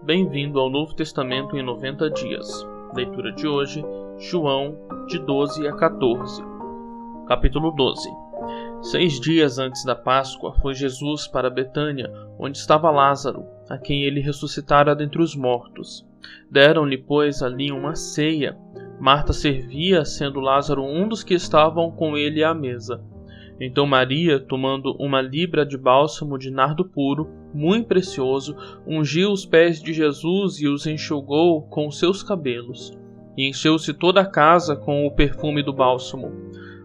Bem-vindo ao Novo Testamento em 90 dias. Leitura de hoje, João, de 12 a 14. Capítulo 12. 6 dias antes da Páscoa, foi Jesus para Betânia, onde estava Lázaro, a quem ele ressuscitara dentre os mortos. Deram-lhe, pois, ali uma ceia. Marta servia, sendo Lázaro um dos que estavam com ele à mesa. Então Maria, tomando uma libra de bálsamo de nardo puro, muito precioso, ungiu os pés de Jesus e os enxugou com os seus cabelos. E encheu-se toda a casa com o perfume do bálsamo.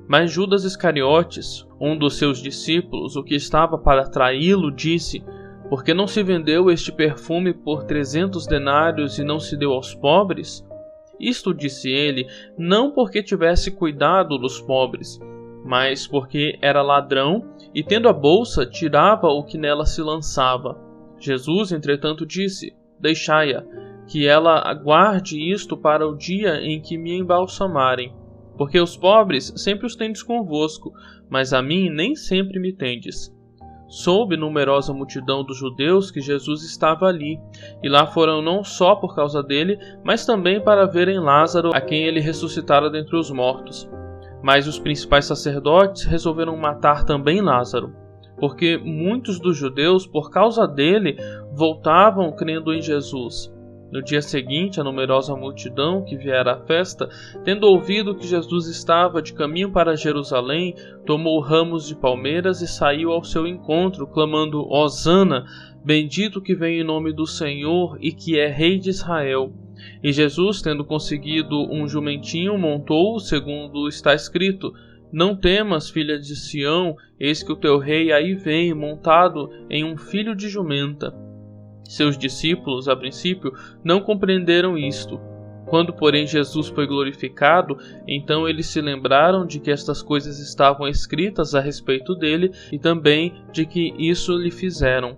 Mas Judas Iscariotes, um dos seus discípulos, o que estava para traí-lo, disse: Por que não se vendeu este perfume por 300 denários e não se deu aos pobres? Isto disse ele, não porque tivesse cuidado dos pobres, mas porque era ladrão e, tendo a bolsa, tirava o que nela se lançava. Jesus, entretanto, disse: Deixai-a, que ela aguarde isto para o dia em que me embalsamarem. Porque os pobres sempre os tendes convosco, mas a mim nem sempre me tendes. Soube numerosa multidão dos judeus que Jesus estava ali, e lá foram não só por causa dele, mas também para verem Lázaro, a quem ele ressuscitara dentre os mortos. Mas os principais sacerdotes resolveram matar também Lázaro, porque muitos dos judeus, por causa dele, voltavam crendo em Jesus. No dia seguinte, a numerosa multidão que viera à festa, tendo ouvido que Jesus estava de caminho para Jerusalém, tomou ramos de palmeiras e saiu ao seu encontro, clamando: Hosana, bendito que vem em nome do Senhor e que é Rei de Israel. E Jesus, tendo conseguido um jumentinho, montou-o, segundo está escrito: Não temas, filha de Sião, eis que o teu rei aí vem, montado em um filho de jumenta. Seus discípulos, a princípio, não compreenderam isto. Quando, porém, Jesus foi glorificado, então eles se lembraram de que estas coisas estavam escritas a respeito dele e também de que isso lhe fizeram.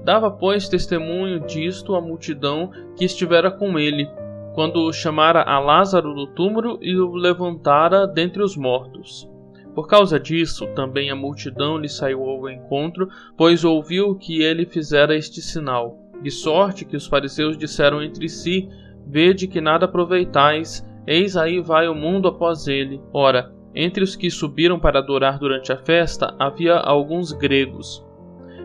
Dava, pois, testemunho disto a multidão que estivera com ele, quando chamara a Lázaro do túmulo e o levantara dentre os mortos. Por causa disso, também a multidão lhe saiu ao encontro, pois ouviu que ele fizera este sinal. De sorte que os fariseus disseram entre si: Vede que nada aproveitais, eis aí vai o mundo após ele. Ora, entre os que subiram para adorar durante a festa, havia alguns gregos.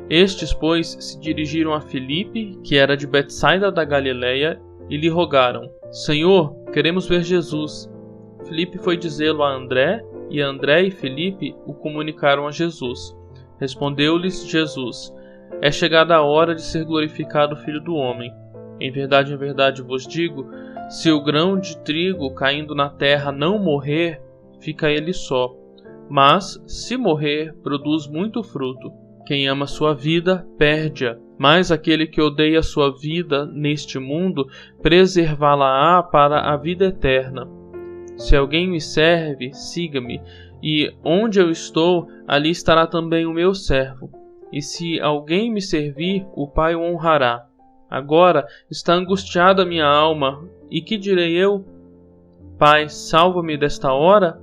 Estes, pois, se dirigiram a Filipe, que era de Betsaida da Galileia, e lhe rogaram: Senhor, queremos ver Jesus. Filipe foi dizê-lo a André, e André e Filipe o comunicaram a Jesus. Respondeu-lhes Jesus: É chegada a hora de ser glorificado o Filho do Homem. Em verdade vos digo, se o grão de trigo caindo na terra não morrer, fica ele só. Mas, se morrer, produz muito fruto. Quem ama sua vida, perde-a. Mas aquele que odeia sua vida neste mundo, preservá-la-á para a vida eterna. Se alguém me serve, siga-me, e onde eu estou, ali estará também o meu servo. E se alguém me servir, o Pai o honrará. Agora está angustiada a minha alma, e que direi eu? Pai, salva-me desta hora?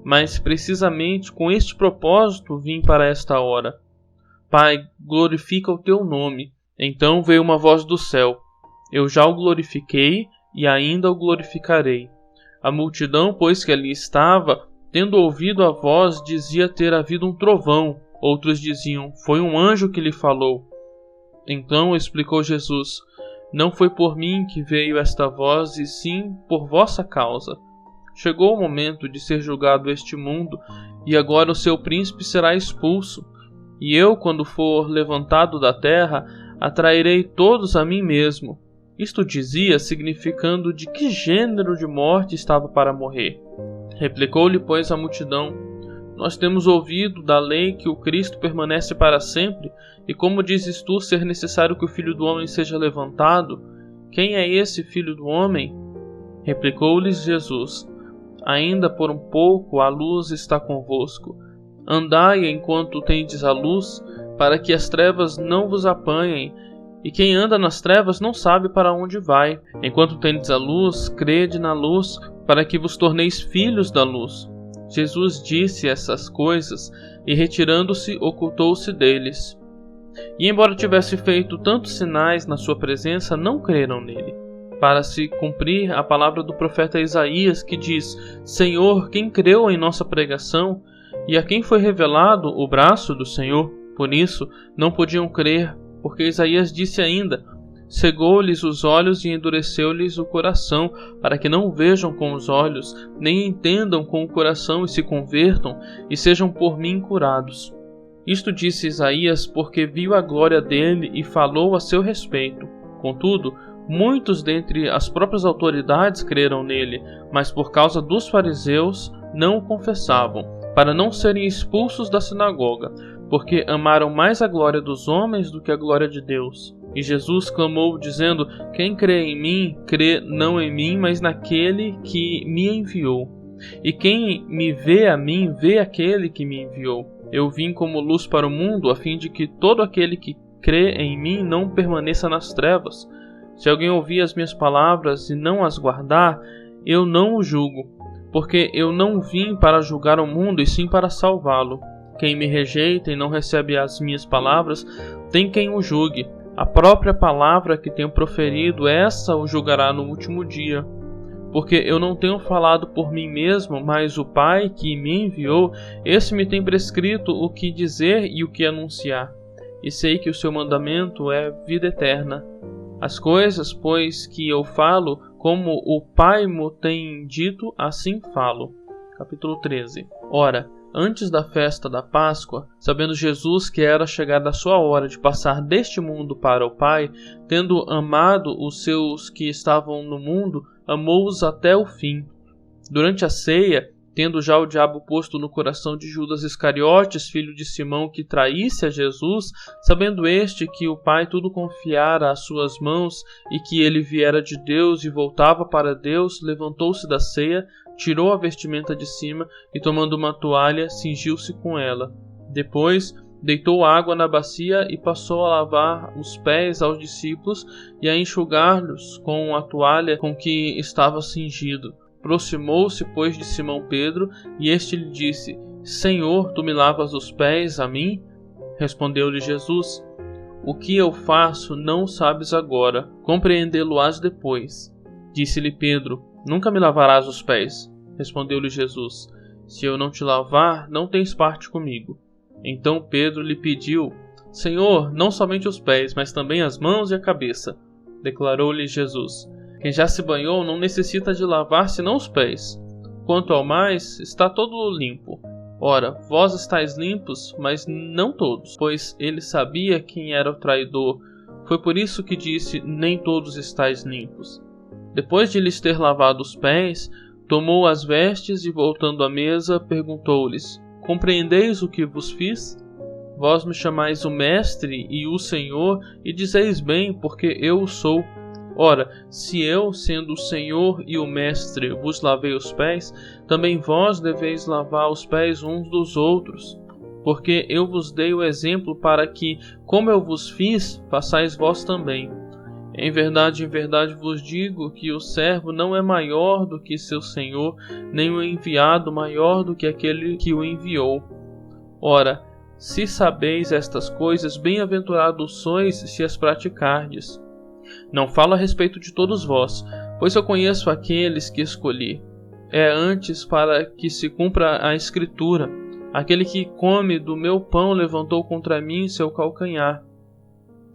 Mas precisamente com este propósito vim para esta hora. Pai, glorifica o teu nome. Então veio uma voz do céu: Eu já o glorifiquei e ainda o glorificarei. A multidão, pois, que ali estava, tendo ouvido a voz, dizia ter havido um trovão. Outros diziam: Foi um anjo que lhe falou. Então explicou Jesus: Não foi por mim que veio esta voz, e sim por vossa causa. Chegou o momento de ser julgado este mundo, e agora o seu príncipe será expulso. E eu, quando for levantado da terra, atrairei todos a mim mesmo. Isto dizia, significando de que gênero de morte estava para morrer. Replicou-lhe, pois, a multidão: Nós temos ouvido da lei que o Cristo permanece para sempre, e como dizes tu ser necessário que o Filho do Homem seja levantado? Quem é esse Filho do Homem? Replicou-lhes Jesus: Ainda por um pouco a luz está convosco. Andai enquanto tendes a luz, para que as trevas não vos apanhem, e quem anda nas trevas não sabe para onde vai. Enquanto tendes a luz, crede na luz, para que vos torneis filhos da luz. Jesus disse essas coisas, e retirando-se, ocultou-se deles. E embora tivesse feito tantos sinais na sua presença, não creram nele. Para se cumprir a palavra do profeta Isaías, que diz: Senhor, quem creu em nossa pregação? E a quem foi revelado o braço do Senhor? Por isso, não podiam crer, porque Isaías disse ainda: cegou-lhes os olhos e endureceu-lhes o coração, para que não vejam com os olhos, nem entendam com o coração e se convertam, e sejam por mim curados. Isto disse Isaías porque viu a glória dele e falou a seu respeito. Contudo, muitos dentre as próprias autoridades creram nele, mas por causa dos fariseus não o confessavam, para não serem expulsos da sinagoga, porque amaram mais a glória dos homens do que a glória de Deus. E Jesus clamou, dizendo: quem crê em mim, crê não em mim, mas naquele que me enviou. E quem me vê a mim, vê aquele que me enviou. Eu vim como luz para o mundo, a fim de que todo aquele que crê em mim não permaneça nas trevas. Se alguém ouvir as minhas palavras e não as guardar, eu não o julgo, porque eu não vim para julgar o mundo, e sim para salvá-lo. Quem me rejeita e não recebe as minhas palavras, tem quem o julgue. A própria palavra que tenho proferido, essa o julgará no último dia. Porque eu não tenho falado por mim mesmo, mas o Pai que me enviou, esse me tem prescrito o que dizer e o que anunciar. E sei que o seu mandamento é vida eterna. As coisas, pois, que eu falo, como o Pai me tem dito, assim falo. Capítulo 13. Ora, antes da festa da Páscoa, sabendo Jesus que era chegada a sua hora de passar deste mundo para o Pai, tendo amado os seus que estavam no mundo, amou-os até o fim. Durante a ceia, tendo já o diabo posto no coração de Judas Iscariotes, filho de Simão, que traísse a Jesus, sabendo este que o Pai tudo confiara às suas mãos e que ele viera de Deus e voltava para Deus, levantou-se da ceia, tirou a vestimenta de cima e, tomando uma toalha, cingiu-se com ela. Depois, deitou água na bacia e passou a lavar os pés aos discípulos e a enxugar-lhes com a toalha com que estava cingido. Aproximou-se, pois, de Simão Pedro, e este lhe disse: Senhor, tu me lavas os pés a mim? Respondeu-lhe Jesus: o que eu faço não sabes agora, compreendê-lo-ás depois. Disse-lhe Pedro: nunca me lavarás os pés. Respondeu-lhe Jesus: se eu não te lavar, não tens parte comigo. Então Pedro lhe pediu: Senhor, não somente os pés, mas também as mãos e a cabeça. Declarou-lhe Jesus: quem já se banhou não necessita de lavar senão os pés. Quanto ao mais, está todo limpo. Ora, vós estáis limpos, mas não todos, pois ele sabia quem era o traidor. Foi por isso que disse: nem todos estáis limpos. Depois de lhes ter lavado os pés, tomou as vestes e, voltando à mesa, perguntou-lhes: compreendeis o que vos fiz? Vós me chamais o Mestre e o Senhor, e dizeis bem, porque eu o sou. Ora, se eu, sendo o Senhor e o Mestre, vos lavei os pés, também vós deveis lavar os pés uns dos outros. Porque eu vos dei o exemplo para que, como eu vos fiz, façais vós também. Em verdade vos digo que o servo não é maior do que seu senhor, nem o enviado maior do que aquele que o enviou. Ora, se sabeis estas coisas, bem-aventurados sois se as praticardes. Não falo a respeito de todos vós, pois eu conheço aqueles que escolhi. É antes para que se cumpra a Escritura: aquele que come do meu pão levantou contra mim seu calcanhar.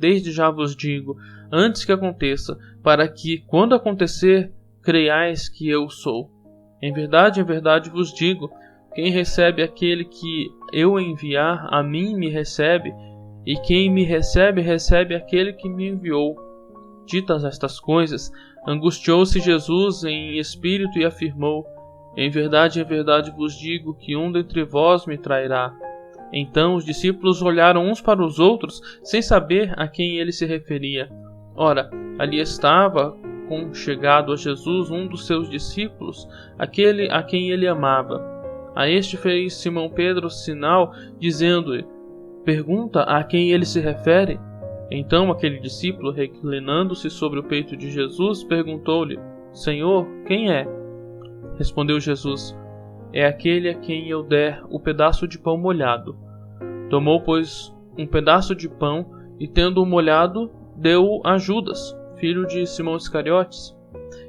Desde já vos digo, antes que aconteça, para que, quando acontecer, creiais que eu sou. Em verdade vos digo, quem recebe aquele que eu enviar, a mim me recebe, e quem me recebe, recebe aquele que me enviou. Ditas estas coisas, angustiou-se Jesus em espírito e afirmou: em verdade vos digo que um dentre vós me trairá. Então os discípulos olharam uns para os outros, sem saber a quem ele se referia. Ora, ali estava, conchegado a Jesus, um dos seus discípulos, aquele a quem ele amava. A este fez Simão Pedro sinal, dizendo-lhe: pergunta a quem ele se refere. Então aquele discípulo, reclinando-se sobre o peito de Jesus, perguntou-lhe: Senhor, quem é? Respondeu Jesus: é aquele a quem eu der o pedaço de pão molhado. Tomou, pois, um pedaço de pão, e tendo-o molhado, deu-o a Judas, filho de Simão Iscariotes.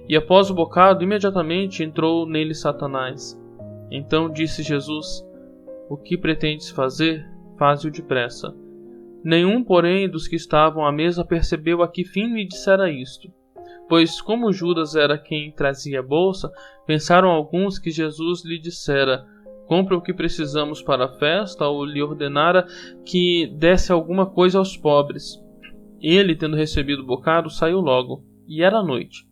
E após o bocado, imediatamente entrou nele Satanás. Então disse Jesus: O que pretendes fazer, faze-o depressa. Nenhum, porém, dos que estavam à mesa percebeu a que fim lhe dissera isto. Pois, como Judas era quem trazia a bolsa, pensaram alguns que Jesus lhe dissera: Compre o que precisamos para a festa, ou lhe ordenara que desse alguma coisa aos pobres. Ele, tendo recebido o bocado, saiu logo, e era noite.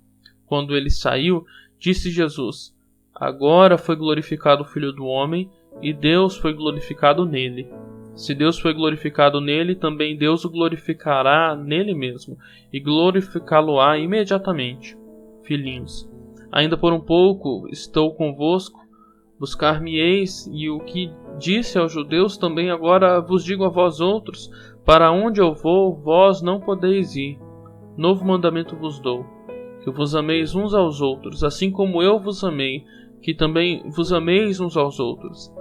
Quando ele saiu, disse Jesus: Agora foi glorificado o Filho do Homem, e Deus foi glorificado nele. Se Deus foi glorificado nele, também Deus o glorificará nele mesmo, e glorificá-lo-á imediatamente. Filhinhos, ainda por um pouco estou convosco, buscar-me-eis, e o que disse aos judeus também agora vos digo a vós outros: para onde eu vou, vós não podeis ir. Novo mandamento vos dou, que vos ameis uns aos outros, assim como eu vos amei, que também vos ameis uns aos outros.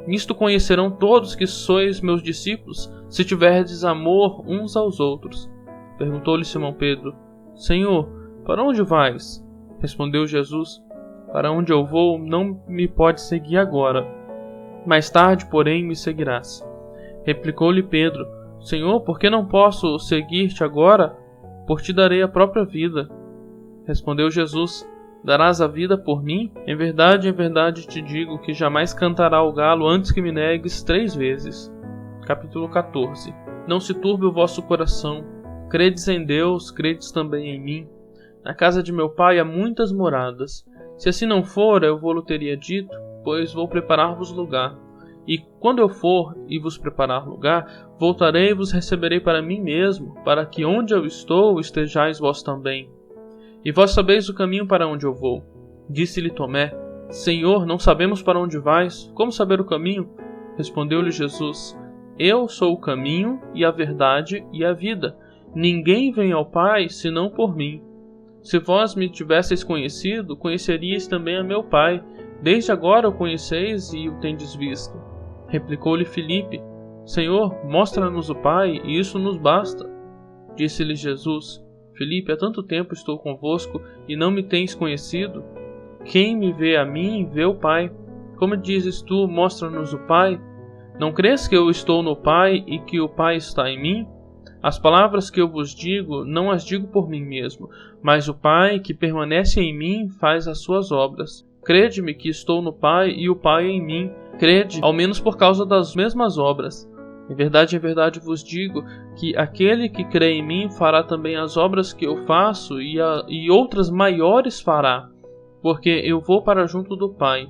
Nisto conhecerão todos que sois meus discípulos, se tiverdes amor uns aos outros. Perguntou-lhe Simão Pedro: Senhor, para onde vais? Respondeu Jesus: Para onde eu vou, não me podes seguir agora. Mais tarde, porém, me seguirás. Replicou-lhe Pedro: Senhor, por que não posso seguir-te agora? Por ti darei a própria vida. Respondeu Jesus: Darás a vida por mim? Em verdade te digo que jamais cantará o galo antes que me negues 3 vezes. Capítulo 14. Não se turbe o vosso coração. Credes em Deus, credes também em mim. Na casa de meu pai há muitas moradas. Se assim não fora, eu vou-lo teria dito, pois vou preparar-vos lugar. E quando eu for e vos preparar lugar, voltarei e vos receberei para mim mesmo, para que onde eu estou estejais vós também. E vós sabeis o caminho para onde eu vou. Disse-lhe Tomé: Senhor, não sabemos para onde vais, como saber o caminho? Respondeu-lhe Jesus: Eu sou o caminho e a verdade e a vida. Ninguém vem ao Pai senão por mim. Se vós me tivesseis conhecido, conheceríeis também a meu Pai. Desde agora o conheceis e o tendes visto. Replicou-lhe Filipe: Senhor, mostra-nos o Pai, e isso nos basta. Disse-lhe Jesus: Filipe, há tanto tempo estou convosco, e não me tens conhecido? Quem me vê a mim, vê o Pai. Como dizes tu, mostra-nos o Pai? Não crês que eu estou no Pai, e que o Pai está em mim? As palavras que eu vos digo, não as digo por mim mesmo, mas o Pai que permanece em mim faz as suas obras. Crede-me que estou no Pai e o Pai em mim. Crede, ao menos por causa das mesmas obras. Em verdade vos digo que aquele que crê em mim fará também as obras que eu faço e outras maiores fará, porque eu vou para junto do Pai.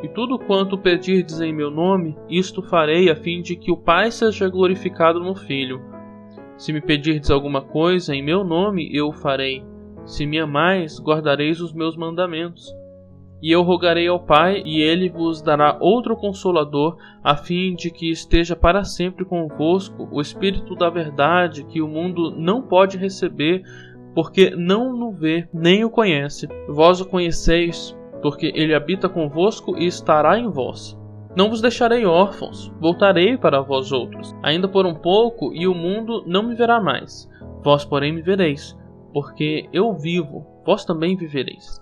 E tudo quanto pedirdes em meu nome, isto farei, a fim de que o Pai seja glorificado no Filho. Se me pedirdes alguma coisa em meu nome, eu o farei. Se me amais, guardareis os meus mandamentos. E eu rogarei ao Pai, e ele vos dará outro Consolador, a fim de que esteja para sempre convosco o Espírito da verdade, que o mundo não pode receber, porque não o vê, nem o conhece. Vós o conheceis, porque ele habita convosco e estará em vós. Não vos deixarei órfãos, voltarei para vós outros. Ainda por um pouco, e o mundo não me verá mais. Vós, porém, me vereis, porque eu vivo, vós também vivereis.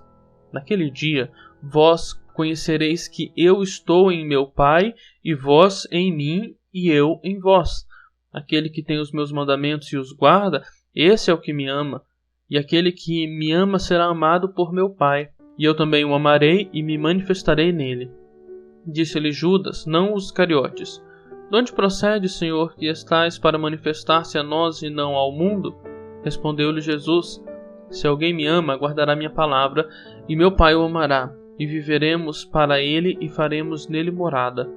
Naquele dia, vós conhecereis que eu estou em meu Pai, e vós em mim, e eu em vós. Aquele que tem os meus mandamentos e os guarda, esse é o que me ama. E aquele que me ama será amado por meu Pai. E eu também o amarei e me manifestarei nele. Disse-lhe Judas, não os Iscariotes: De onde procede, Senhor, que estais para manifestar-se a nós e não ao mundo? Respondeu-lhe Jesus: Se alguém me ama, guardará minha palavra, e meu Pai o amará, e viveremos para ele e faremos nele morada.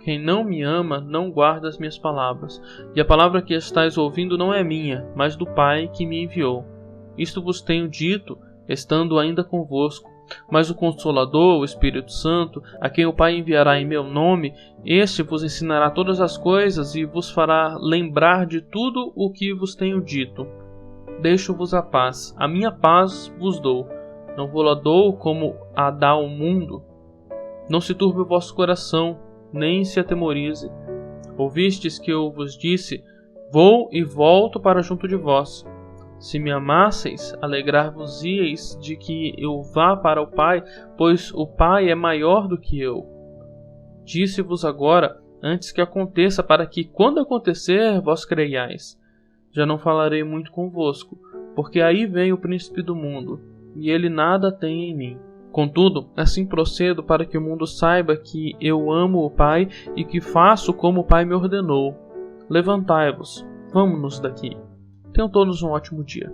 Quem não me ama, não guarda as minhas palavras, e a palavra que estais ouvindo não é minha, mas do Pai que me enviou. Isto vos tenho dito, estando ainda convosco. Mas o Consolador, o Espírito Santo, a quem o Pai enviará em meu nome, este vos ensinará todas as coisas e vos fará lembrar de tudo o que vos tenho dito. Deixo-vos a paz, a minha paz vos dou. Não vou-la dou como a dá o mundo. Não se turbe o vosso coração, nem se atemorize. Ouvistes que eu vos disse: Vou e volto para junto de vós. Se me amasseis, alegrar-vos-íeis de que eu vá para o Pai, pois o Pai é maior do que eu. Disse-vos agora, antes que aconteça, para que, quando acontecer, vós creiais. Já não falarei muito convosco, porque aí vem o príncipe do mundo, e ele nada tem em mim. Contudo, assim procedo para que o mundo saiba que eu amo o Pai e que faço como o Pai me ordenou. Levantai-vos, vamo-nos daqui. Tenham todos um ótimo dia.